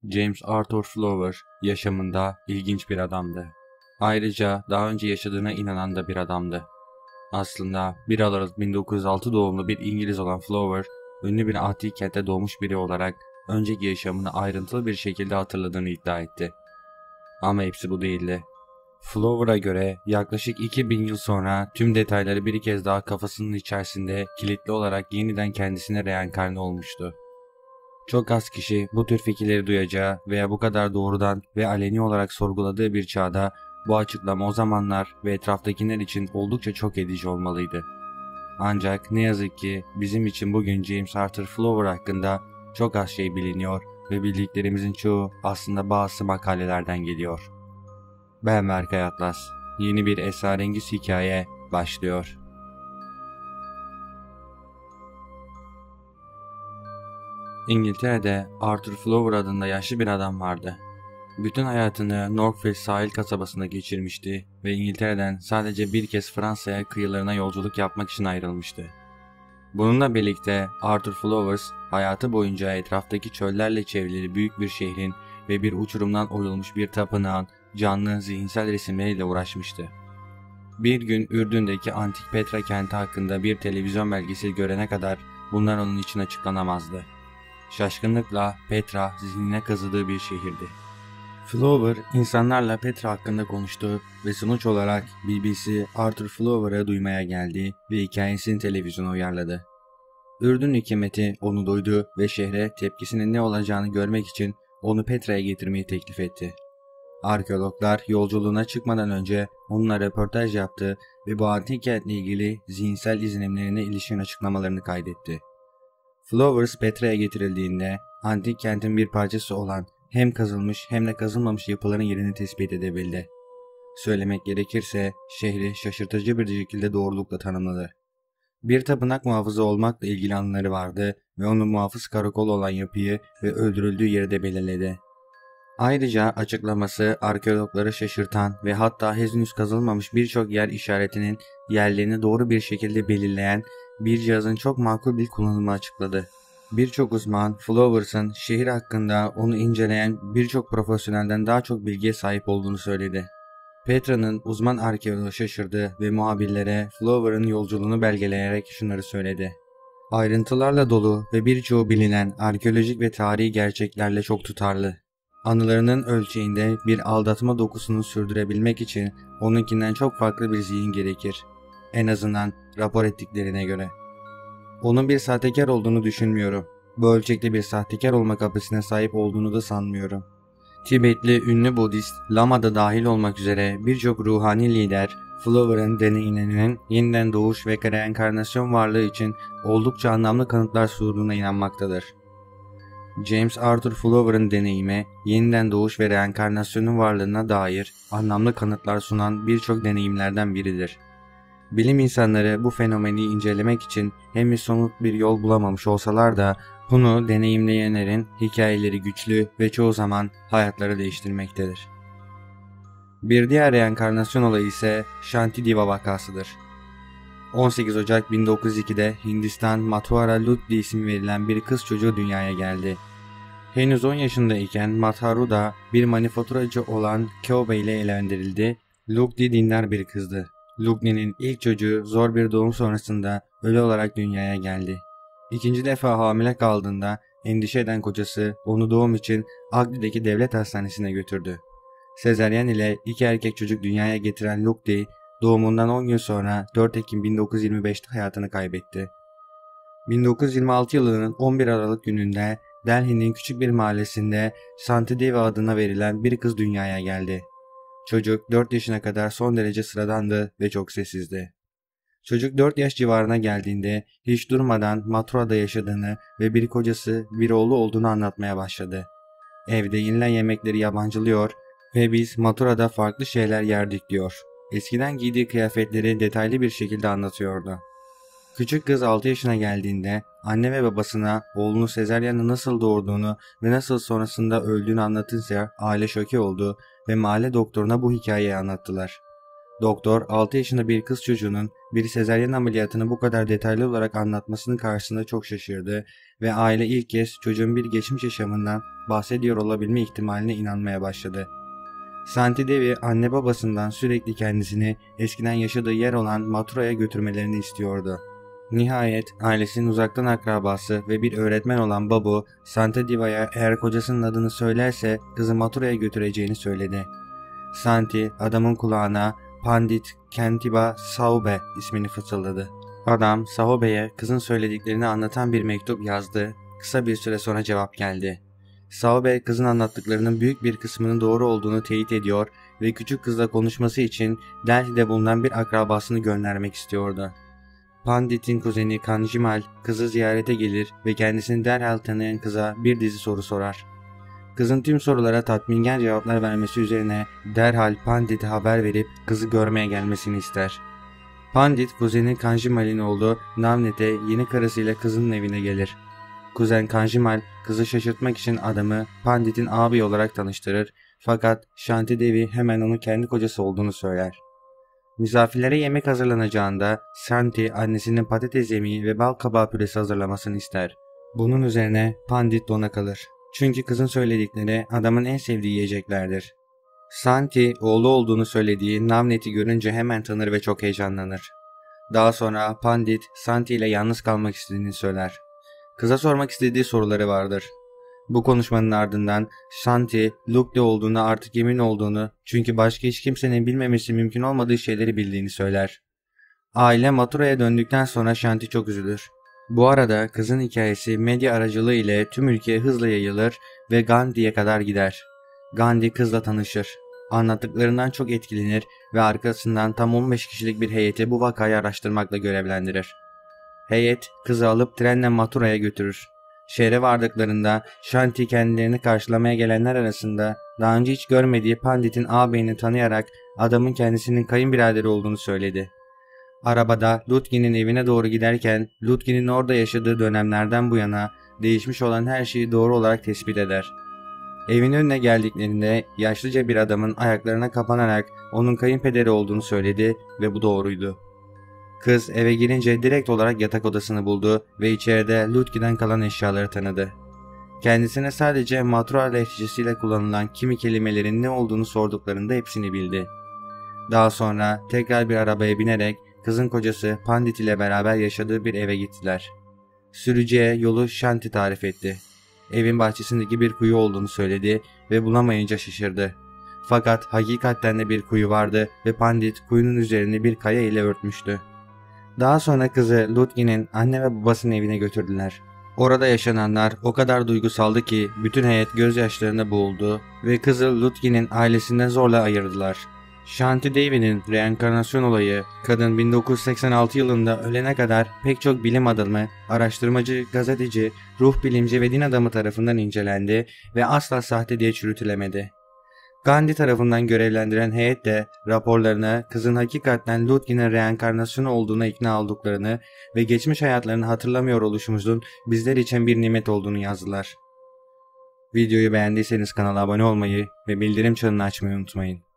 James Arthur Flower yaşamında ilginç bir adamdı. Ayrıca daha önce yaşadığına inanan da bir adamdı. Aslında 1 Aralık 1906 doğumlu bir İngiliz olan Flower, ünlü bir antik kentte doğmuş biri olarak önceki yaşamını ayrıntılı bir şekilde hatırladığını iddia etti. Ama hepsi bu değildi. Flower'a göre yaklaşık 2000 yıl sonra tüm detayları bir kez daha kafasının içerisinde kilitli olarak yeniden kendisine reenkarne olmuştu. Çok az kişi bu tür fikirleri duyacağı veya bu kadar doğrudan ve aleni olarak sorguladığı bir çağda bu açıklama o zamanlar ve etraftakiler için oldukça çok edici olmalıydı. Ancak ne yazık ki bizim için bugün James Arthur Flower hakkında çok az şey biliniyor ve bildiklerimizin çoğu aslında bazı makalelerden geliyor. Ben Berkay Atlas. Yeni bir esrarengiz hikaye başlıyor. İngiltere'de Arthur Flower adında yaşlı bir adam vardı. Bütün hayatını Norfolk sahil kasabasında geçirmişti ve İngiltere'den sadece bir kez Fransa'ya kıyılarına yolculuk yapmak için ayrılmıştı. Bununla birlikte Arthur Flowers hayatı boyunca etraftaki çöllerle çevrili büyük bir şehrin ve bir uçurumdan oyulmuş bir tapınağın canlı zihinsel resimleriyle uğraşmıştı. Bir gün Ürdün'deki antik Petra kenti hakkında bir televizyon belgeseli görene kadar bunlar onun için açıklanamazdı. Şaşkınlıkla Petra zihnine kazıdığı bir şehirdi. Flower insanlarla Petra hakkında konuştu ve sonuç olarak BBC Arthur Flower'ı duymaya geldi ve hikayesini televizyona uyarladı. Ürdün hükümeti onu duydu ve şehre tepkisinin ne olacağını görmek için onu Petra'ya getirmeyi teklif etti. Arkeologlar yolculuğuna çıkmadan önce onunla röportaj yaptı ve bu antik kentle ilgili zihinsel izlenimlerine ilişkin açıklamalarını kaydetti. Flowers Petra'ya getirildiğinde antik kentin bir parçası olan hem kazılmış hem de kazılmamış yapıların yerini tespit edebildi. Söylemek gerekirse şehri şaşırtıcı bir şekilde doğrulukla tanımladı. Bir tapınak muhafızı olmakla ilgili anıları vardı ve onun muhafız karakolu olan yapıyı ve öldürüldüğü yeri de belirledi. Ayrıca açıklaması arkeologları şaşırtan ve hatta henüz kazılmamış birçok yer işaretinin yerlerini doğru bir şekilde belirleyen bir cihazın çok makul bir kullanımı açıkladı. Birçok uzman Flowers'ın şehir hakkında onu inceleyen birçok profesyonelden daha çok bilgiye sahip olduğunu söyledi. Petra'nın uzman arkeoloğu şaşırdı ve muhabirlere Flower'ın yolculuğunu belgeleyerek şunları söyledi. Ayrıntılarla dolu ve birçoğu bilinen arkeolojik ve tarihi gerçeklerle çok tutarlı. Anılarının ölçeğinde bir aldatma dokusunu sürdürebilmek için onunkinden çok farklı bir zihin gerekir. En azından rapor ettiklerine göre. Onun bir sahtekar olduğunu düşünmüyorum. Bu ölçekte bir sahtekar olma kapasitesine sahip olduğunu da sanmıyorum. Tibetli ünlü Budist, Lama da dahil olmak üzere birçok ruhani lider, Flower'ın deneyimlerinin yeniden doğuş ve reenkarnasyon varlığı için oldukça anlamlı kanıtlar sunduğuna inanmaktadır. James Arthur Flower'ın deneyimi, yeniden doğuş ve reenkarnasyonun varlığına dair anlamlı kanıtlar sunan birçok deneyimlerden biridir. Bilim insanları bu fenomeni incelemek için henüz somut bir yol bulamamış olsalar da bunu deneyimleyenlerin hikayeleri güçlü ve çoğu zaman hayatları değiştirmektedir. Bir diğer reenkarnasyon olayı ise Shanti Diva vakasıdır. 18 Ocak 1902'de Hindistan Mathura Luddi ismi verilen bir kız çocuğu dünyaya geldi. Henüz 10 yaşındayken Matharuda bir manifaturacı olan Kyobe ile evlendirildi. Luddi dindar bir kızdı. Luddi'nin ilk çocuğu zor bir doğum sonrasında ölü olarak dünyaya geldi. İkinci defa hamile kaldığında endişe eden kocası onu doğum için Agri'deki devlet hastanesine götürdü. Sezaryen ile 2 erkek çocuk dünyaya getiren Luddi doğumundan 10 gün sonra 4 Ekim 1925'te hayatını kaybetti. 1926 yılının 11 Aralık gününde Delhi'nin küçük bir mahallesinde Santideva adına verilen bir kız dünyaya geldi. Çocuk 4 yaşına kadar son derece sıradandı ve çok sessizdi. Çocuk 4 yaş civarına geldiğinde hiç durmadan Mathura'da yaşadığını ve bir kocası, bir oğlu olduğunu anlatmaya başladı. Evde yenilen yemekleri yabancılıyor ve biz Mathura'da farklı şeyler yerdik diyor. Eskiden giydiği kıyafetleri detaylı bir şekilde anlatıyordu. Küçük kız 6 yaşına geldiğinde anne ve babasına oğlunu sezaryenle nasıl doğurduğunu ve nasıl sonrasında öldüğünü anlatınca aile şoke oldu ve mahalle doktoruna bu hikayeyi anlattılar. Doktor 6 yaşında bir kız çocuğunun bir sezaryen ameliyatını bu kadar detaylı olarak anlatmasının karşısında çok şaşırdı ve aile ilk kez çocuğun bir geçmiş yaşamından bahsediyor olabilme ihtimaline inanmaya başladı. Santi Devi anne babasından sürekli kendisini eskiden yaşadığı yer olan Mathura'ya götürmelerini istiyordu. Nihayet ailesinin uzaktan akrabası ve bir öğretmen olan Babu, Santi Diva'ya eğer kocasının adını söylerse kızı Mathura'ya götüreceğini söyledi. Santi adamın kulağına Pandit Kentiba Saube ismini fısıldadı. Adam Sahube'ye kızın söylediklerini anlatan bir mektup yazdı. Kısa bir süre sonra cevap geldi. Saube kızın anlattıklarının büyük bir kısmının doğru olduğunu teyit ediyor ve küçük kızla konuşması için Delhi'de bulunan bir akrabasını göndermek istiyordu. Pandit'in kuzeni Kanjimal kızı ziyarete gelir ve kendisini derhal tanıyan kıza bir dizi soru sorar. Kızın tüm sorulara tatminkar cevaplar vermesi üzerine derhal Pandit'e haber verip kızı görmeye gelmesini ister. Pandit kuzeni Kanjimal'in oğlu Navnet'e yeni karısıyla kızının evine gelir. Kuzen Kanjimal kızı şaşırtmak için adamı Pandit'in abi olarak tanıştırır fakat Shanti Devi hemen onun kendi kocası olduğunu söyler. Misafirlere yemek hazırlanacağında Santi annesinin patates yemeği ve bal kabağı püresi hazırlamasını ister. Bunun üzerine Pandit dona kalır. Çünkü kızın söyledikleri adamın en sevdiği yiyeceklerdir. Santi oğlu olduğunu söylediği Navnet'i görünce hemen tanır ve çok heyecanlanır. Daha sonra Pandit Santi ile yalnız kalmak istediğini söyler. Kıza sormak istediği soruları vardır. Bu konuşmanın ardından Santi, Luke'de olduğuna artık emin olduğunu çünkü başka hiç kimsenin bilmemesi mümkün olmadığı şeyleri bildiğini söyler. Aile Mathura'ya döndükten sonra Shanti çok üzülür. Bu arada kızın hikayesi medya aracılığı ile tüm ülkeye hızla yayılır ve Gandhi'ye kadar gider. Gandhi kızla tanışır. Anlattıklarından çok etkilenir ve arkasından tam 15 kişilik bir heyeti bu vakayı araştırmakla görevlendirir. Heyet kızı alıp trenle Mathura'ya götürür. Şehre vardıklarında Shanti kendilerini karşılamaya gelenler arasında daha önce hiç görmediği Pandit'in ağabeyini tanıyarak adamın kendisinin kayınbiraderi olduğunu söyledi. Arabada Lutgi'nin evine doğru giderken Lutgi'nin orada yaşadığı dönemlerden bu yana değişmiş olan her şeyi doğru olarak tespit eder. Evin önüne geldiklerinde yaşlıca bir adamın ayaklarına kapanarak onun kayınpederi olduğunu söyledi ve bu doğruydu. Kız eve girince direkt olarak yatak odasını buldu ve içeride Lutgi'den kalan eşyaları tanıdı. Kendisine sadece Mathura lehçesiyle kullanılan kimi kelimelerin ne olduğunu sorduklarında hepsini bildi. Daha sonra tekrar bir arabaya binerek kızın kocası Pandit ile beraber yaşadığı bir eve gittiler. Sürücüye yolu Shanti tarif etti. Evin bahçesindeki bir kuyu olduğunu söyledi ve bulamayınca şaşırdı. Fakat hakikaten de bir kuyu vardı ve Pandit kuyunun üzerini bir kaya ile örtmüştü. Daha sonra kızı Lutgi'nin anne ve babasının evine götürdüler. Orada yaşananlar o kadar duygusaldı ki bütün heyet gözyaşlarına boğuldu ve kızı Lutgi'nin ailesinden zorla ayırdılar. Shanti Devi'nin reenkarnasyon olayı, kadın 1986 yılında ölene kadar pek çok bilim adamı, araştırmacı, gazeteci, ruh bilimci ve din adamı tarafından incelendi ve asla sahte diye çürütülemedi. Gandhi tarafından görevlendiren heyet de raporlarına kızın hakikaten Lutgi'nin reenkarnasyonu olduğuna ikna olduklarını ve geçmiş hayatlarını hatırlamıyor oluşumuzun bizler için bir nimet olduğunu yazdılar. Videoyu beğendiyseniz kanala abone olmayı ve bildirim çanını açmayı unutmayın.